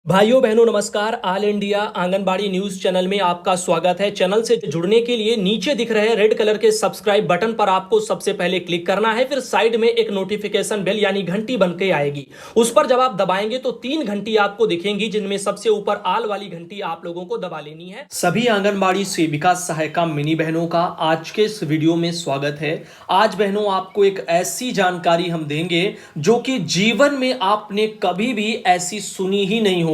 भाइयों बहनों नमस्कार। All India anganwadi news channel में आपका स्वागत है। चैनल से जुड़ने के लिए नीचे दिख रहे रेड कलर के सब्सक्राइब बटन पर आपको सबसे पहले क्लिक करना है। फिर साइड में एक नोटिफिकेशन बेल यानी घंटी बन के आएगी, उस पर जब आप दबाएंगे तो 3 घंटी आपको दिखेंगी, जिनमें सबसे ऊपर आल वाली घंटी आप लोगों को दबा लेनी है। सभी आंगनबाड़ी सेविका सहायिका मिनी बहनों का आज के इस वीडियो में स्वागत है। आज बहनों आपको एक ऐसी जानकारी हम देंगे जो कि जीवन में आपने कभी भी ऐसी सुनी ही नहीं होगी।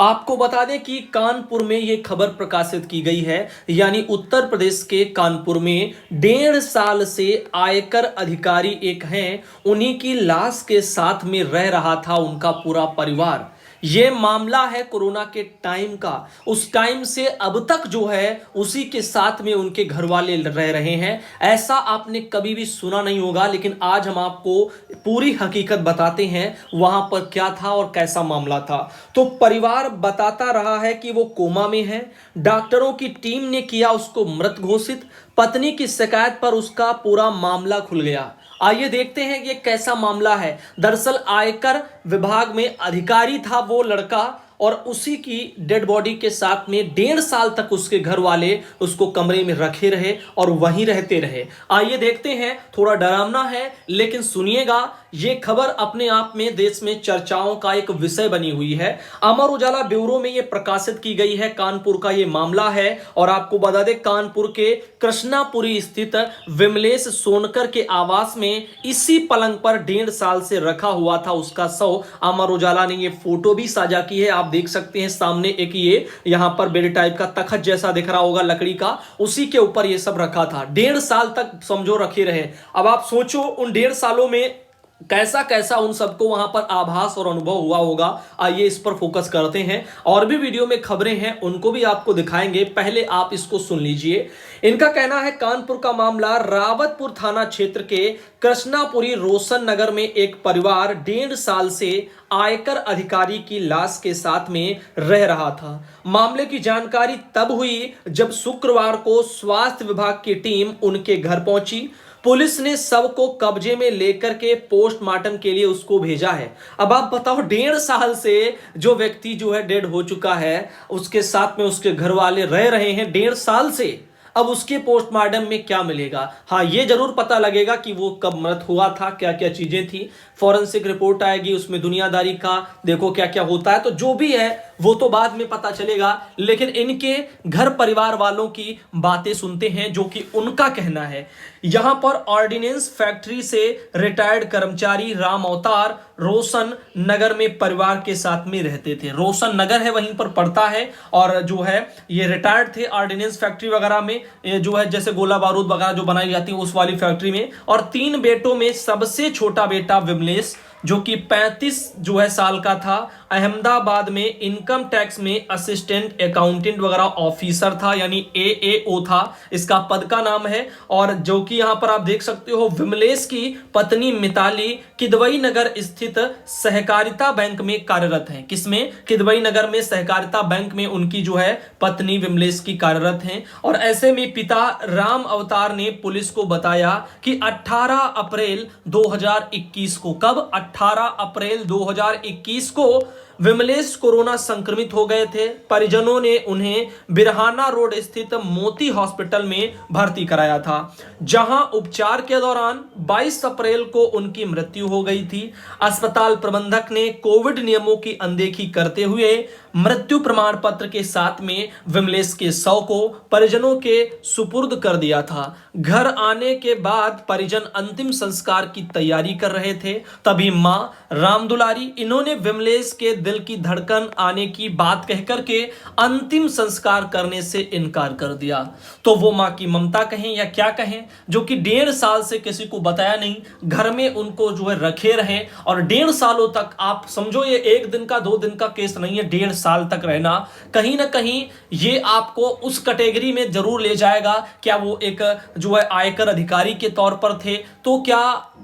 आपको बता दें कि कानपुर में यह खबर प्रकाशित की गई है, यानी उत्तर प्रदेश के कानपुर में 1.5 साल से आयकर अधिकारी एक हैं, उन्हीं की लाश के साथ में रह रहा था उनका पूरा परिवार। यह मामला है कोरोना के टाइम का। उस टाइम से अब तक जो है उसी के साथ में उनके घर वाले रह रहे हैं। ऐसा आपने कभी भी सुना नहीं होगा, लेकिन आज हम आपको पूरी हकीकत बताते हैं वहां पर क्या था और कैसा मामला था। तो परिवार बताता रहा है कि वो कोमा में है, डॉक्टरों की टीम ने किया उसको मृत घोषित। पत्नी की शिकायत पर उसका पूरा मामला खुल गया। आइए देखते हैं कि ये कैसा मामला है। दरअसल आयकर विभाग में अधिकारी था वो लड़का, और उसी की डेड बॉडी के साथ में 1.5 साल तक उसके घर वाले उसको कमरे में रखे रहे और वहीं रहते रहे। आइए देखते हैं। थोड़ा डरावना है, लेकिन सुनिएगा। ये खबर अपने आप में देश में चर्चाओं का एक विषय बनी हुई है। अमर उजाला ब्यूरो में ये प्रकाशित की गई है। कानपुर का ये मामला है, और आपको बता दें कानपुर के कृष्णापुरी स्थित विमलेश सोनकर के आवास में इसी पलंग पर 1.5 साल से रखा हुआ था उसका शव। अमर उजाला ने ये फोटो भी साझा की है, आप देख सकते हैं। सामने एक ये यहां पर बेड टाइप का तखत जैसा दिख रहा होगा लकड़ी का, उसी के ऊपर ये सब रखा था। 1.5 साल तक समझो रखे रहे। अब आप सोचो उन 1.5 सालों में कैसा कैसा उन सबको वहां पर आभास और अनुभव हुआ होगा। आइए इस पर फोकस करते हैं। और भी वीडियो में खबरें हैं, उनको भी आपको दिखाएंगे। पहले आप इसको सुन लीजिए। इनका कहना है कानपुर का मामला, रावतपुर थाना क्षेत्र के कृष्णापुरी रोशन नगर में एक परिवार 1.5 साल से आयकर अधिकारी की लाश के साथ में रह रहा था। मामले की जानकारी तब हुई जब शुक्रवार को स्वास्थ्य विभाग की टीम उनके घर पहुंची। पुलिस ने शव को कब्जे में लेकर के पोस्टमार्टम के लिए उसको भेजा है। अब आप बताओ 1.5 साल से जो व्यक्ति जो है डेड हो चुका है, उसके साथ में उसके घर वाले रह रहे हैं 1.5 साल से। अब उसके पोस्टमार्टम में क्या मिलेगा? हाँ, ये जरूर पता लगेगा कि वो कब मृत हुआ था, क्या क्या चीजें थी। फॉरेंसिक रिपोर्ट आएगी, उसमें दुनियादारी का देखो क्या क्या होता है। तो जो भी है वो तो बाद में पता चलेगा, लेकिन इनके घर परिवार वालों की बातें सुनते हैं जो कि उनका कहना है। यहां पर ऑर्डिनेंस फैक्ट्री से रिटायर्ड कर्मचारी राम अवतार रोशन नगर में परिवार के साथ में रहते थे। रोशन नगर है वहीं पर पड़ता है, और जो है ये रिटायर्ड थे ऑर्डिनेंस फैक्ट्री वगैरह में, ये जो है जैसे गोला बारूद वगैरह जो बनाई जाती है उस वाली फैक्ट्री में। और 3 बेटों में सबसे छोटा बेटा विमलेश, जो कि 35 जो है साल का था, अहमदाबाद में इनकम टैक्स में असिस्टेंट अकाउंटेंट वगैरह ऑफिसर था, यानी एएओ था इसका पद का नाम है। और जो कि यहां पर आप देख सकते हो विमलेश की पत्नी मिताली किदवई नगर स्थित सहकारिता बैंक में कार्यरत है। किसमें? किदवई नगर में सहकारिता बैंक में उनकी जो है पत्नी विमलेश की कार्यरत है। और ऐसे में पिता राम अवतार ने पुलिस को बताया कि 18 अप्रैल 2021 को, कब? 18 अप्रैल 2021 को विमलेश कोरोना संक्रमित हो गए थे। परिजनों ने उन्हें बिरहाना रोड स्थित मोती हॉस्पिटल में भर्ती कराया था, जहां उपचार के दौरान 22 अप्रैल को उनकी मृत्यु हो गई थी। अस्पताल प्रबंधक ने कोविड नियमों की अनदेखी करते हुए मृत्यु प्रमाण पत्र के साथ में विमलेश के शव को परिजनों के सुपुर्द कर दिया था। घर आने के बाद परिजन अंतिम संस्कार की तैयारी कर रहे थे, तभी मां रामदुलारी इन्होंने विमलेश के दिल की धड़कन आने की बात कहकर के अंतिम संस्कार करने से इनकार कर दिया। तो वो मां की ममता कहें या क्या कहें, जो कि 1.5 साल से किसी को बताया नहीं, घर में उनको जो है रखे रहे। और 1.5 सालों तक आप समझो, ये 1 दिन का 2 दिन का केस नहीं है, 1.5 साल तक रहना कहीं ना कहीं ये आपको उस कैटेगरी में जरूर ले जाएगा। क्या वो एक जो है आयकर अधिकारी के तौर पर थे, तो क्या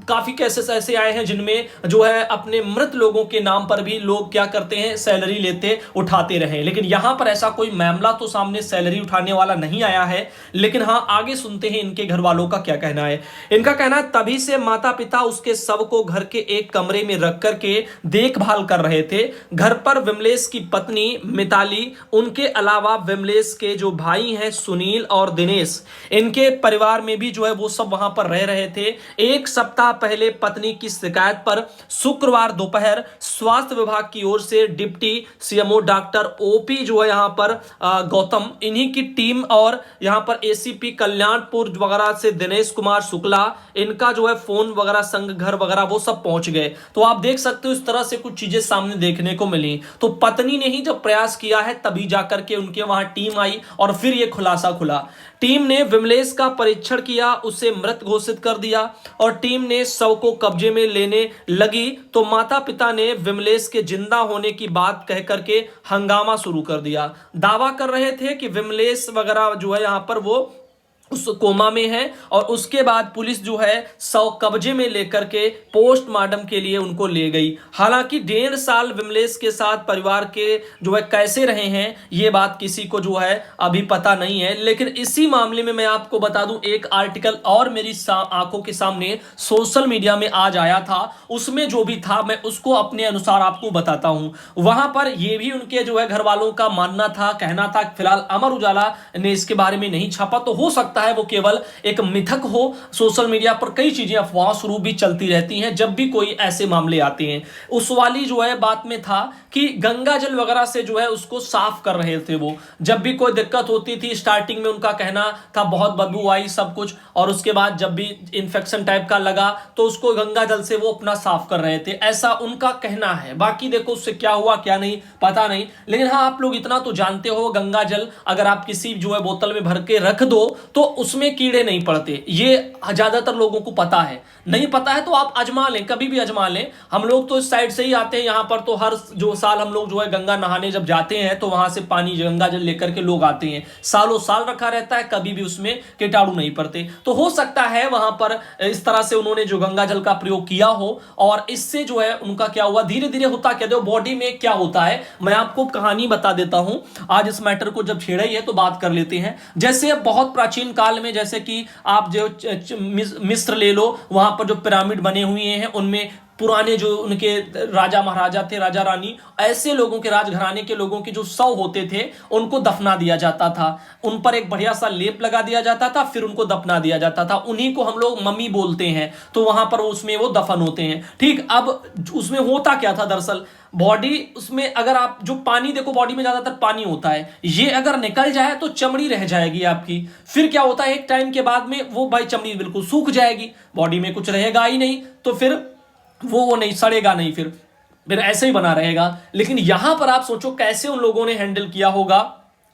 काफी केसेस ऐसे आए हैं जिनमें जो है अपने मृत लोगों के नाम पर भी लोग क्या करते हैं, सैलरी लेते उठाते रहे। लेकिन यहां पर ऐसा कोई मामला तो सामने सैलरी उठाने वाला नहीं आया है। लेकिन हां, आगे सुनते हैं इनके घर वालों का क्या कहना है। इनका कहना है तभी से माता पिता उसके शव को घर के एक कमरे में रख करके देखभाल कर रहे थे। घर पर विमलेश की पत्नी मिताली, उनके अलावा विमलेश के जो भाई हैं सुनील और दिनेश, इनके परिवार में भी जो है वो सब वहां पर रह रहे थे। एक सप्ताह पहले पत्नी की शिकायत पर शुक्रवार दोपहर स्वास्थ्य विभाग की ओर से डिप्टी सीएमओ डॉक्टर ओपी जो है यहां पर गौतम, इन्हीं की टीम और यहां पर एसीपी कल्याणपुर वगैरह से दिनेश कुमार शुक्ला, इनका जो है फोन वगैरह संग घर वगैरह वो सब पहुंच गए। तो आप देख सकते हो इस तरह से कुछ चीजें सामने देखने को मिली। तो पत्नी ने ही जब प्रयास किया है तभी जाकर के उनके वहां टीम आई और फिर यह खुलासा खुला। टीम ने विमलेश का परीक्षण किया, उसे मृत घोषित कर दिया और टीम ने शव को कब्जे में लेने लगी तो माता पिता ने विमलेश के जिंदा होने की बात कह करके हंगामा शुरू कर दिया। दावा कर रहे थे कि विमलेश वगैरह जो है यहां पर वो उस कोमा में है और उसके बाद पुलिस जो है शव कब्जे में लेकर के पोस्टमार्टम के लिए उनको ले गई। हालांकि 1.5 साल विमलेश के साथ परिवार के जो है कैसे रहे हैं ये बात किसी को जो है अभी पता नहीं है। लेकिन इसी मामले में मैं आपको बता दूं, एक आर्टिकल और मेरी आंखों के सामने सोशल मीडिया में आज आया था, उसमें जो भी था मैं उसको अपने अनुसार आपको बताता हूं। वहां पर यह भी उनके जो है घर वालों का मानना था, कहना था। फिलहाल अमर उजाला ने इसके बारे में नहीं छापा, तो हो सकता है वो केवल एक मिथक हो। सोशल मीडिया पर कई चीजें अफवाह स्वरूप भी चलती रहती हैं जब भी कोई ऐसे मामले आते हैं। उस वाली जो है बात में था कि गंगा जल वगैरह से जो है उसको साफ कर रहे थे वो। जब भी कोई दिक्कत होती थी, स्टार्टिंग में उनका कहना था बहुत बदबू आई सब कुछ, और उसके बाद जब भी इंफेक्शन टाइप का लगा तो उसको गंगा जल से वो अपना साफ कर रहे थे, ऐसा उनका कहना है। बाकी देखो उससे क्या हुआ क्या नहीं पता नहीं। लेकिन हाँ, आप लोग इतना तो जानते हो, गंगा जल अगर आप किसी जो है बोतल में भर के रख दो तो उसमें कीड़े नहीं पड़ते। ये ज्यादातर लोगों को पता है। नहीं पता है तो आप आजमा लें, कभी भी आजमा लें। हम लोग तो इस साइड से ही आते हैं यहां पर, तो हर जो साल हम लोग जो है गंगा नहाने जब जाते हैं तो वहां से पानी गंगा जल लेकर के लोग आते हैं। सालों साल रखा रहता है, कभी भी उसमें कीटाणु नहीं पड़ते। तो हो सकता है वहां पर इस तरह से उन्होंने जो गंगा जल का प्रयोग किया हो और इससे जो है उनका क्या हुआ, धीरे धीरे होता क्या देखो बॉडी में क्या होता है, मैं आपको कहानी बता देता हूं। आज इस मैटर को जब छेड़ा ही है तो बात कर लेते हैं। जैसे बहुत प्राचीन काल में, जैसे कि आप जो मिस्र ले लो, वहां पर जो पिरामिड बने हुए हैं उनमें पुराने जो उनके राजा महाराजा थे, राजा रानी, ऐसे लोगों के राजघराने के लोगों के जो शव होते थे उनको दफना दिया जाता था। उन पर एक बढ़िया सा लेप लगा दिया जाता था, फिर उनको दफना दिया जाता था। उन्हीं को हम लोग मम्मी बोलते हैं। तो वहां पर उसमें वो दफन होते हैं। ठीक, अब उसमें होता क्या था दरअसल, बॉडी उसमें अगर आप जो पानी देखो, बॉडी में ज्यादातर पानी होता है, ये अगर निकल जाए तो चमड़ी रह जाएगी आपकी। फिर क्या होता है, एक टाइम के बाद में वो भाई चमड़ी बिल्कुल सूख जाएगी, बॉडी में कुछ रहेगा ही नहीं, तो फिर वो नहीं सड़ेगा नहीं, फिर ऐसे ही बना रहेगा। लेकिन यहां पर आप सोचो कैसे उन लोगों ने हैंडल किया होगा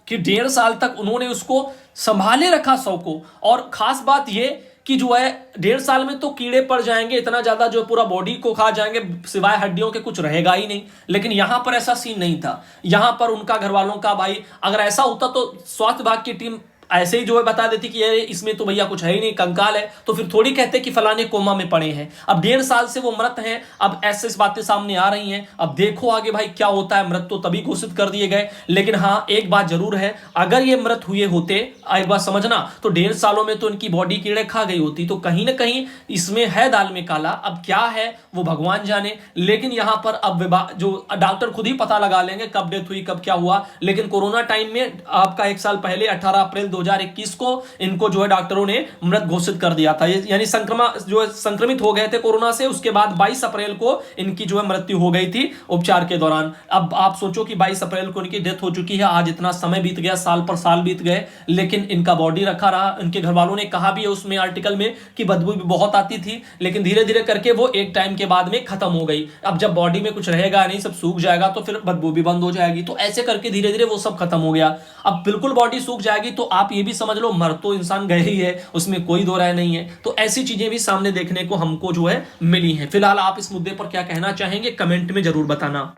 कि 1.5 साल तक उन्होंने उसको संभाले रखा शव को। और खास बात ये कि जो है 1.5 साल में तो कीड़े पड़ जाएंगे इतना ज्यादा, जो पूरा बॉडी को खा जाएंगे, सिवाय हड्डियों के कुछ रहेगा ही नहीं। लेकिन यहां पर ऐसा सीन नहीं था। यहां पर उनका घर वालों का भाई, अगर ऐसा होता तो स्वास्थ्य विभाग की टीम ऐसे ही जो है बता देती कि ये इसमें तो भैया कुछ है ही नहीं, कंकाल है, तो फिर थोड़ी कहते कि फलाने कोमा में पड़े हैं। अब 1.5 साल से वो मृत हैं, अब ऐसे बातें सामने आ रही हैं। अब देखो आगे भाई क्या होता है। मृत तो तभी घोषित कर दिए गए, लेकिन हाँ एक बात जरूर है, अगर ये मृत हुए होते, एक बात समझना, तो 1.5 सालों में तो इनकी बॉडी कीड़े खा गई होती। तो कहीं ना कहीं इसमें है दाल में काला। अब क्या है वो भगवान जाने। लेकिन यहां पर अब जो डॉक्टर खुद ही पता लगा लेंगे कब डेथ हुई कब क्या हुआ। लेकिन कोरोना टाइम में आपका 1 साल पहले 18 अप्रैल 2021 को इनको जो है डॉक्टरों ने मृत घोषित कर दिया था। यानी संक्रमित हो गए थे कोरोना से। उसके बाद 22 अप्रैल को इनकी जो है मृत्यु हो गई थी उपचार के दौरान। अब आप सोचो कि 22 अप्रैल को इनकी डेथ हो चुकी है, आज इतना समय बीत गया, साल पर साल बीत गए, लेकिन इनका बॉडी रखा रहा। इनके घर वालों ने कहा भी है उसमें आर्टिकल में कि बदबू भी बहुत आती थी, लेकिन धीरे धीरे करके वो एक टाइम के बाद में खत्म हो गई। अब जब बॉडी में कुछ रहेगा नहीं, सब सूख जाएगा, तो फिर बदबू भी बंद हो जाएगी। तो ऐसे करके धीरे धीरे वो सब खत्म हो गया। अब बिल्कुल बॉडी सूख जाएगी तो आप ये भी समझ लो मर तो इंसान गए ही है, उसमें कोई दो राय नहीं है। तो ऐसी चीजें भी सामने देखने को हमको जो है मिली हैं। फिलहाल आप इस मुद्दे पर क्या कहना चाहेंगे, कमेंट में जरूर बताना।